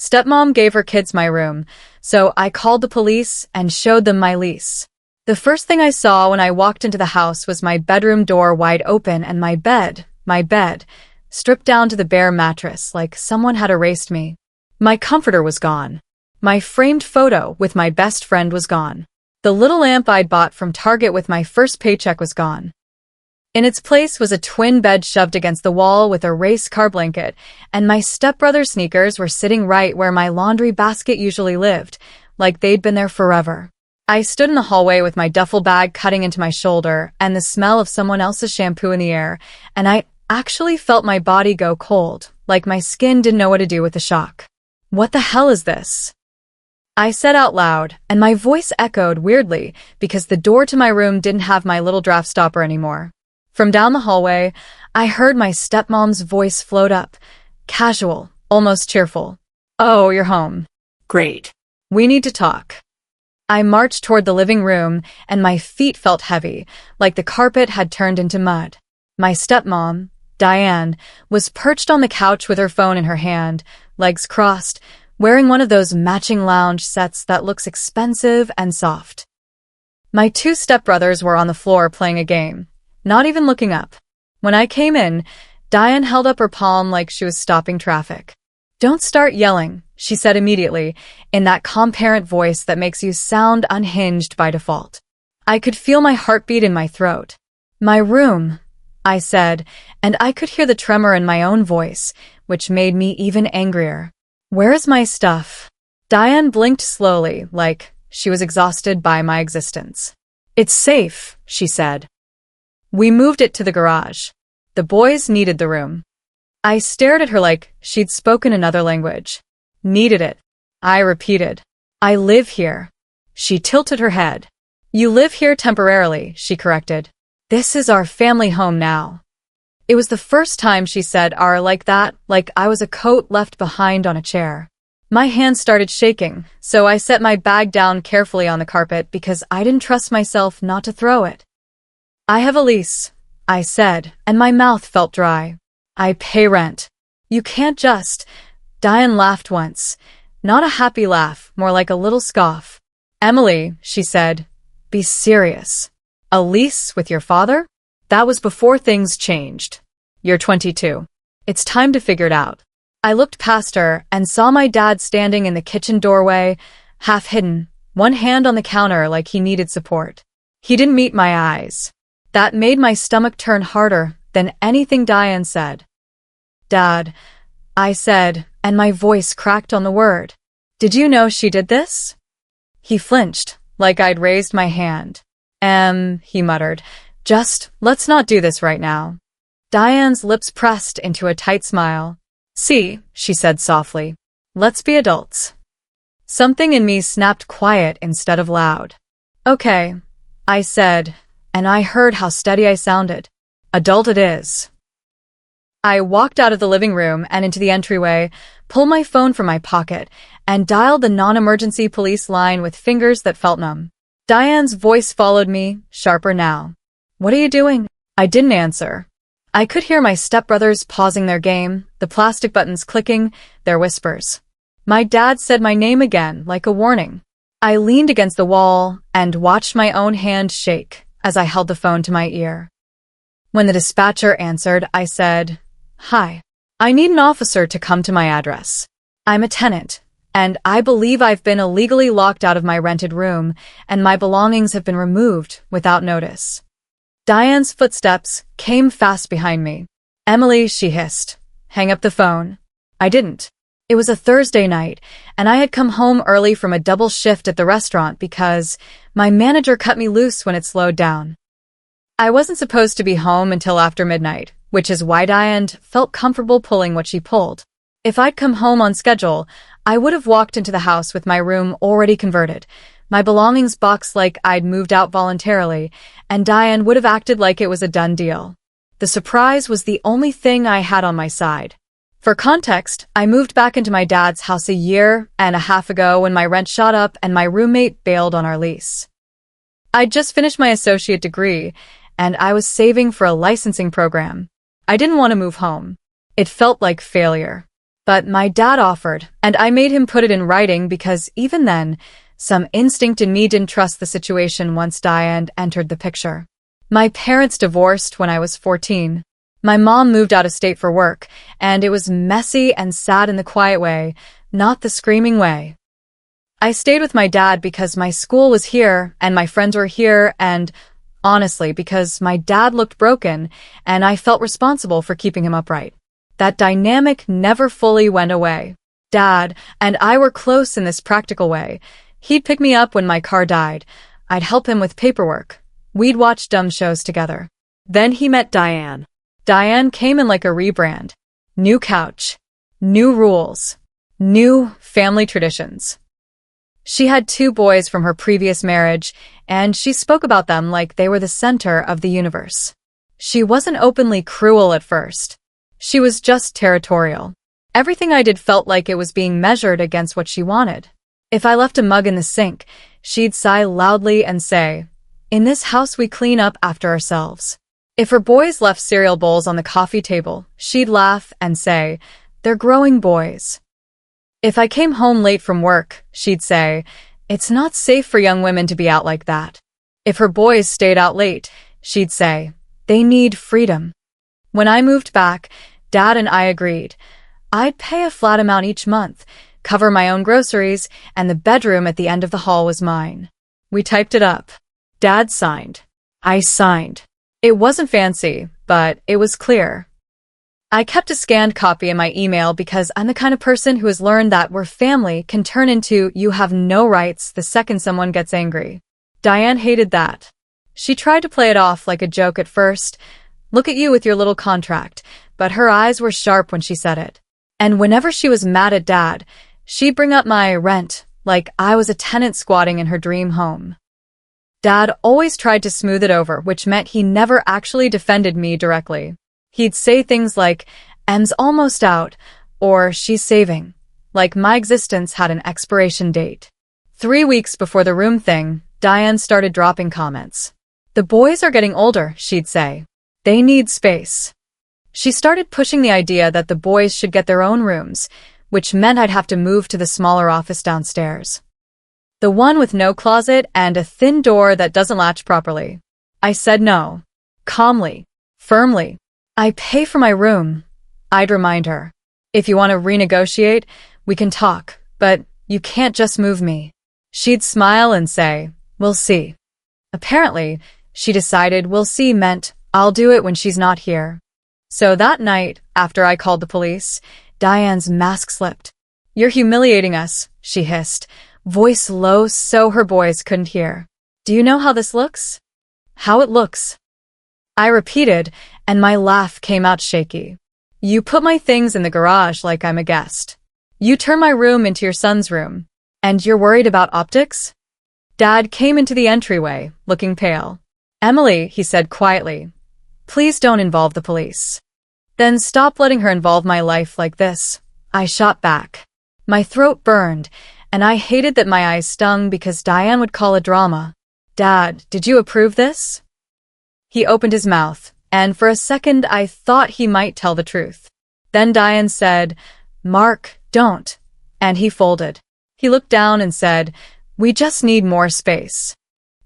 Stepmom gave her kids my room, so I called the police and showed them my lease. The first thing I saw when I walked into the house was my bedroom door wide open and my bed, stripped down to the bare mattress like someone had erased me. My comforter was gone. My framed photo with my best friend was gone. The little lamp I'd bought from Target with my first paycheck was gone. In its place was a twin bed shoved against the wall with a race car blanket, and my stepbrother's sneakers were sitting right where my laundry basket usually lived, like they'd been there forever. I stood in the hallway with my duffel bag cutting into my shoulder and the smell of someone else's shampoo in the air, and I actually felt my body go cold, like my skin didn't know what to do with the shock. What the hell is this? I said out loud, and my voice echoed weirdly because the door to my room didn't have my little draft stopper anymore. From down the hallway, I heard my stepmom's voice float up, casual, almost cheerful. "Oh, you're home. Great. We need to talk." I marched toward the living room, and my feet felt heavy, like the carpet had turned into mud. My stepmom, Diane, was perched on the couch with her phone in her hand, legs crossed, wearing one of those matching lounge sets that looks expensive and soft. My two stepbrothers were on the floor playing a game, not even looking up. When I came in, Diane held up her palm like she was stopping traffic. "Don't start yelling," she said immediately, in that calm parent voice that makes you sound unhinged by default. I could feel my heartbeat in my throat. "My room," I said, and I could hear the tremor in my own voice, which made me even angrier. "Where is my stuff?" Diane blinked slowly, like she was exhausted by my existence. "It's safe," she said. "We moved it to the garage. The boys needed the room." I stared at her like she'd spoken another language. "Needed it," I repeated. "I live here." She tilted her head. "You live here temporarily," she corrected. "This is our family home now." It was the first time she said "our" like that, like I was a coat left behind on a chair. My hands started shaking, so I set my bag down carefully on the carpet because I didn't trust myself not to throw it. "I have a lease," I said, and my mouth felt dry. "I pay rent." "You can't just..." Diane laughed once. Not a happy laugh, more like a little scoff. "Emily," she said, "be serious. A lease with your father? That was before things changed. You're 22. It's time to figure it out." I looked past her and saw my dad standing in the kitchen doorway, half hidden, one hand on the counter like he needed support. He didn't meet my eyes. That made my stomach turn harder than anything Diane said. "Dad," I said, and my voice cracked on the word. "Did you know she did this?" He flinched, like I'd raised my hand. He muttered. "Just, let's not do this right now." Diane's lips pressed into a tight smile. "See," she said softly. "Let's be adults." Something in me snapped quiet instead of loud. "Okay," I said, and I heard how steady I sounded. "Adult it is." I walked out of the living room and into the entryway, pulled my phone from my pocket, and dialed the non-emergency police line with fingers that felt numb. Diane's voice followed me, sharper now. "What are you doing?" I didn't answer. I could hear my stepbrothers pausing their game, the plastic buttons clicking, their whispers. My dad said my name again, like a warning. I leaned against the wall and watched my own hand shake as I held the phone to my ear. When the dispatcher answered, I said, "Hi. I need an officer to come to my address. I'm a tenant, and I believe I've been illegally locked out of my rented room, and my belongings have been removed without notice." Diane's footsteps came fast behind me. "Emily," she hissed, "hang up the phone." I didn't. It was a Thursday night, and I had come home early from a double shift at the restaurant because my manager cut me loose when it slowed down. I wasn't supposed to be home until after midnight, which is why Diane felt comfortable pulling what she pulled. If I'd come home on schedule, I would have walked into the house with my room already converted, my belongings boxed like I'd moved out voluntarily, and Diane would have acted like it was a done deal. The surprise was the only thing I had on my side. For context, I moved back into my dad's house a year and a half ago when my rent shot up and my roommate bailed on our lease. I'd just finished my associate degree, and I was saving for a licensing program. I didn't want to move home. It felt like failure. But my dad offered, and I made him put it in writing because even then, some instinct in me didn't trust the situation once Diane entered the picture. My parents divorced when I was 14. My mom moved out of state for work, and it was messy and sad in the quiet way, not the screaming way. I stayed with my dad because my school was here and my friends were here and, honestly, because my dad looked broken and I felt responsible for keeping him upright. That dynamic never fully went away. Dad and I were close in this practical way. He'd pick me up when my car died. I'd help him with paperwork. We'd watch dumb shows together. Then he met Diane. Diane came in like a rebrand. New couch. New rules. New family traditions. She had 2 boys from her previous marriage, and she spoke about them like they were the center of the universe. She wasn't openly cruel at first. She was just territorial. Everything I did felt like it was being measured against what she wanted. If I left a mug in the sink, she'd sigh loudly and say, "In this house we clean up after ourselves." If her boys left cereal bowls on the coffee table, she'd laugh and say, "They're growing boys." If I came home late from work, she'd say, "It's not safe for young women to be out like that." If her boys stayed out late, she'd say, "They need freedom." When I moved back, Dad and I agreed. I'd pay a flat amount each month, cover my own groceries, and the bedroom at the end of the hall was mine. We typed it up. Dad signed. I signed. It wasn't fancy, but it was clear. I kept a scanned copy in my email because I'm the kind of person who has learned that where family can turn into "you have no rights" the second someone gets angry. Diane hated that. She tried to play it off like a joke at first. "Look at you with your little contract," but her eyes were sharp when she said it. And whenever she was mad at Dad, she'd bring up my rent, like I was a tenant squatting in her dream home. Dad always tried to smooth it over, which meant he never actually defended me directly. He'd say things like, "Em's almost out," or "she's saving," like my existence had an expiration date. 3 weeks before the room thing, Diane started dropping comments. "The boys are getting older," she'd say. "They need space." She started pushing the idea that the boys should get their own rooms, which meant I'd have to move to the smaller office downstairs. The one with no closet and a thin door that doesn't latch properly. I said no. Calmly. Firmly. "I pay for my room," I'd remind her. "If you want to renegotiate, we can talk, but you can't just move me." She'd smile and say, "We'll see." Apparently, she decided "we'll see" meant I'll do it when she's not here. So that night, after I called the police, Diane's mask slipped. "You're humiliating us," she hissed, voice low so her boys couldn't hear. "Do you know how this looks?" "How it looks?" I repeated, and my laugh came out shaky. "You put my things in the garage like I'm a guest. You turn my room into your son's room. And you're worried about optics?" Dad came into the entryway, looking pale. "Emily," he said quietly, "please don't involve the police." "Then stop letting her involve my life like this," I shot back. My throat burned, and I hated that my eyes stung because Diane would call it drama. "Dad, did you approve this?" He opened his mouth, and for a second I thought he might tell the truth. Then Diane said, "Mark, don't," and he folded. He looked down and said, "We just need more space."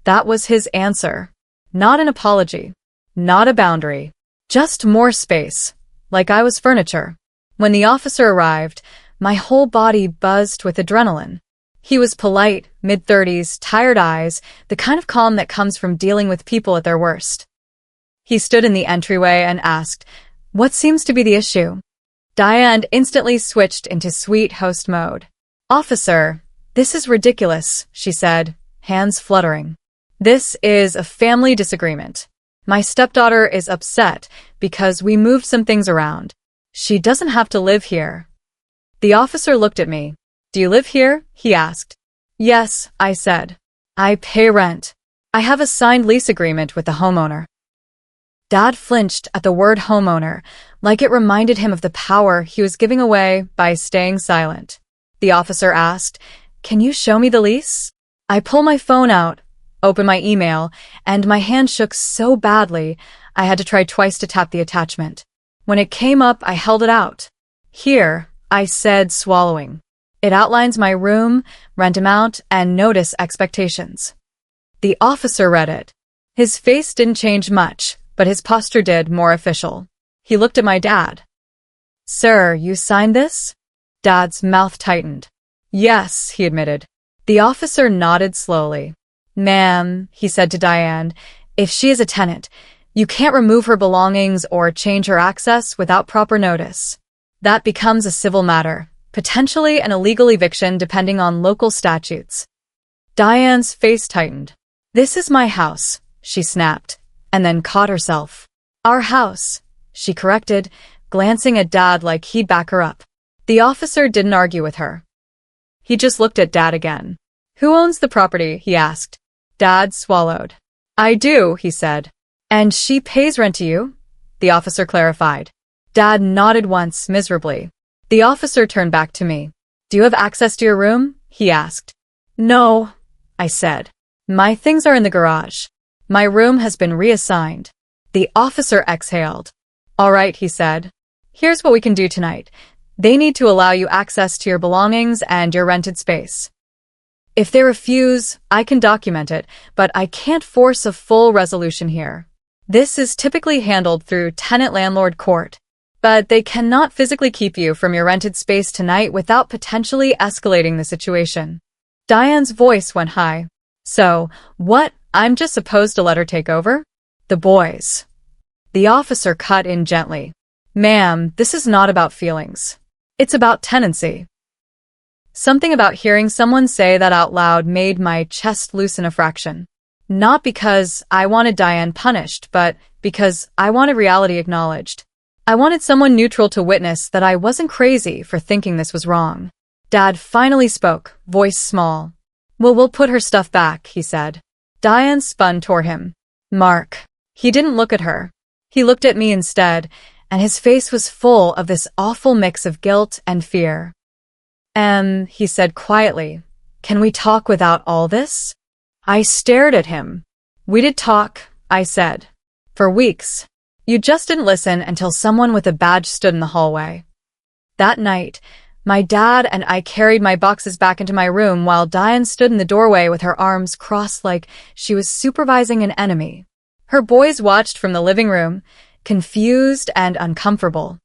That was his answer. Not an apology. Not a boundary. Just more space. Like I was furniture. When the officer arrived, my whole body buzzed with adrenaline. He was polite, mid-30s, tired eyes, the kind of calm that comes from dealing with people at their worst. He stood in the entryway and asked, "What seems to be the issue?" Diane instantly switched into sweet host mode. "Officer, this is ridiculous," she said, hands fluttering. "This is a family disagreement. My stepdaughter is upset because we moved some things around. She doesn't have to live here." The officer looked at me. "Do you live here?" he asked. "Yes," I said. "I pay rent. I have a signed lease agreement with the homeowner." Dad flinched at the word homeowner, like it reminded him of the power he was giving away by staying silent. The officer asked, "Can you show me the lease?" I pull my phone out, open my email, and my hand shook so badly I had to try twice to tap the attachment. When it came up, I held it out. "Here," I said, swallowing. It outlines my room, rent amount, and notice expectations. The officer read it. His face didn't change much, but his posture did, more official. He looked at my dad. Sir, you signed this? Dad's mouth tightened. Yes, he admitted. The officer nodded slowly. Ma'am, he said to Diane, if she is a tenant, you can't remove her belongings or change her access without proper notice. That becomes a civil matter, potentially an illegal eviction depending on local statutes. Diane's face tightened. This is my house, she snapped, and then caught herself. Our house, she corrected, glancing at Dad like he'd back her up. The officer didn't argue with her. He just looked at Dad again. Who owns the property? He asked. Dad swallowed. I do, he said. And she pays rent to you? The officer clarified. Dad nodded once, miserably. The officer turned back to me. Do you have access to your room? He asked. No, I said. My things are in the garage. My room has been reassigned. The officer exhaled. All right, he said. Here's what we can do tonight. They need to allow you access to your belongings and your rented space. If they refuse, I can document it, but I can't force a full resolution here. This is typically handled through tenant-landlord court, but they cannot physically keep you from your rented space tonight without potentially escalating the situation. Diane's voice went high. So, what? I'm just supposed to let her take over? The boys. The officer cut in gently. Ma'am, this is not about feelings. It's about tenancy. Something about hearing someone say that out loud made my chest loosen a fraction. Not because I wanted Diane punished, but because I wanted reality acknowledged. I wanted someone neutral to witness that I wasn't crazy for thinking this was wrong. Dad finally spoke, voice small. Well, we'll put her stuff back, he said. Diane spun toward him. Mark. He didn't look at her. He looked at me instead, and his face was full of this awful mix of guilt and fear. He said quietly, can we talk without all this? I stared at him. We did talk, I said. For weeks. You just didn't listen until someone with a badge stood in the hallway. That night, my dad and I carried my boxes back into my room while Diane stood in the doorway with her arms crossed like she was supervising an enemy. Her boys watched from the living room, confused and uncomfortable.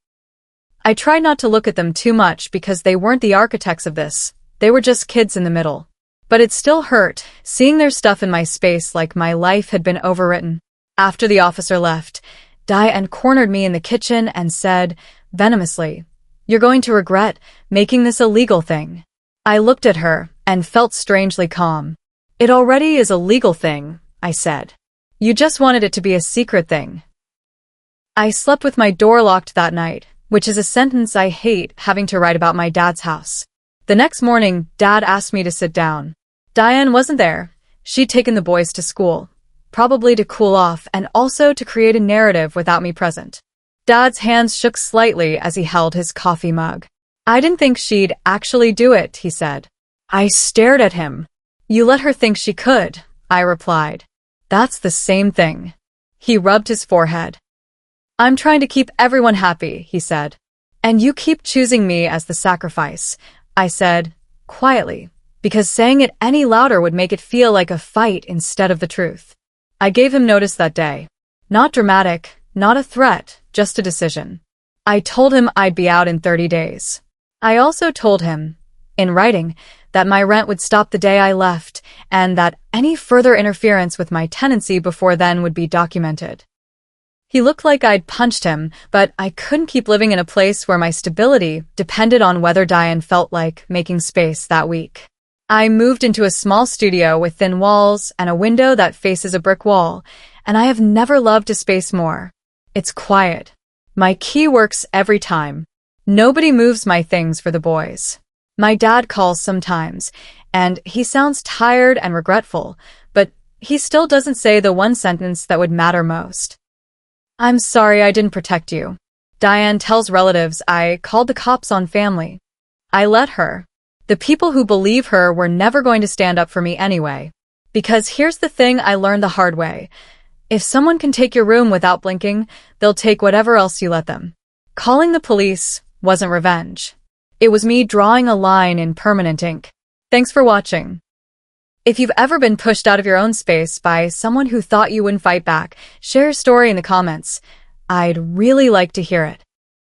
I tried not to look at them too much because they weren't the architects of this. They were just kids in the middle. But it still hurt, seeing their stuff in my space like my life had been overwritten. After the officer left, Diane cornered me in the kitchen and said, venomously, you're going to regret making this a legal thing. I looked at her and felt strangely calm. It already is a legal thing, I said. You just wanted it to be a secret thing. I slept with my door locked that night, which is a sentence I hate having to write about my dad's house. The next morning, Dad asked me to sit down. Diane wasn't there. She'd taken the boys to school, probably to cool off and also to create a narrative without me present. Dad's hands shook slightly as he held his coffee mug. I didn't think she'd actually do it, he said. I stared at him. You let her think she could, I replied. That's the same thing. He rubbed his forehead. I'm trying to keep everyone happy, he said. And you keep choosing me as the sacrifice, I said, quietly, because saying it any louder would make it feel like a fight instead of the truth. I gave him notice that day. Not dramatic, not a threat, just a decision. I told him I'd be out in 30 days. I also told him, in writing, that my rent would stop the day I left and that any further interference with my tenancy before then would be documented. He looked like I'd punched him, but I couldn't keep living in a place where my stability depended on whether Diane felt like making space that week. I moved into a small studio with thin walls and a window that faces a brick wall, and I have never loved a space more. It's quiet. My key works every time. Nobody moves my things for the boys. My dad calls sometimes, and he sounds tired and regretful, but he still doesn't say the one sentence that would matter most. I'm sorry I didn't protect you. Diane tells relatives I called the cops on family. I let her. The people who believe her were never going to stand up for me anyway. Because here's the thing I learned the hard way. If someone can take your room without blinking, they'll take whatever else you let them. Calling the police wasn't revenge. It was me drawing a line in permanent ink. Thanks for watching. If you've ever been pushed out of your own space by someone who thought you wouldn't fight back, share your story in the comments. I'd really like to hear it.